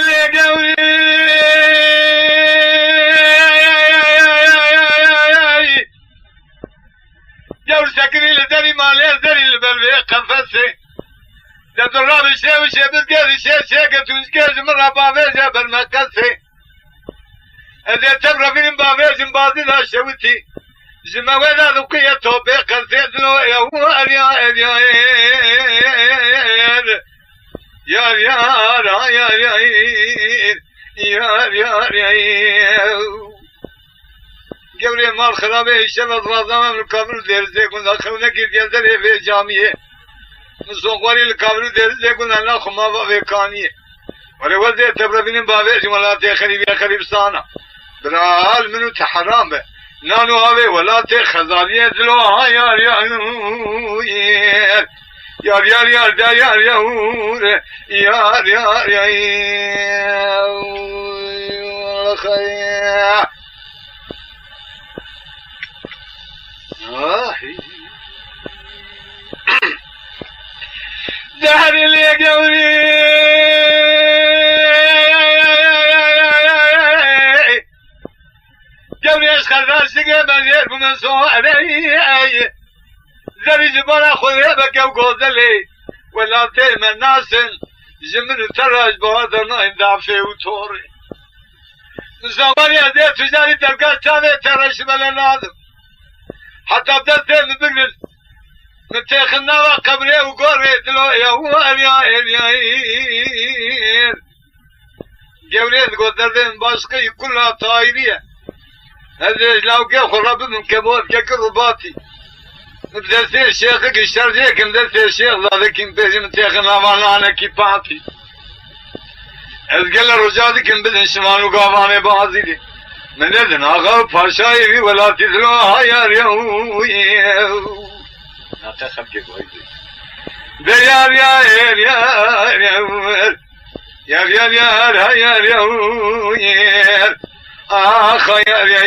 اللي قوي جو سكري لدري مالي دري البلبي قفصي لدراب الشي وشي بسكري شي قتوش كيش مرة بابيجا بالمقصي اذا تبرا فين بابيج بازي لا شوتي جمع ولا ذوقية توبي قصيد له يا وار يا يا يا يا يا يا يا قبل مال خرابه الشمس رازمان الكابر درزه كنا خلنا كيف يلدر في جامعه نسوقاري الكابر درزه كنا لا خما في كانيه ولا وزه تبربين بابه ولا تخريب خريب سانا برال منو تحرام نانو هاوي ولا تخزانيه دلو يا يا يار يار يار دا يار يار يار يار يار خير دهر اللي قولي قولي اشخل راسك بزير من صواري زري جبارا خويا بكا وقوزلي ولا تيم الناس جمن تراج بوادرنا اندافي وطوري نصواري ازير تجاري تلقى تابي تراج بلا ناظم حتى بدأت بقلل نتاخنا وقبري وقوري دلو يا وار يا يا قولي قدردين باشقي كلها طايرية هذا لو كي خرب من كبوت كرباتي نبدأ سير شيخك الشرجيك نبدأ سير شيخ ذلك انتاج نتاخنا وانا كيباتي ازقل رجالك نبدأ شمال وقافاني بازي دي من اذن اغا فرشايري ولا تدلوها يا ريو لا تخب كيف ويدي يا يا يا يا يا يا يا يا اخ يا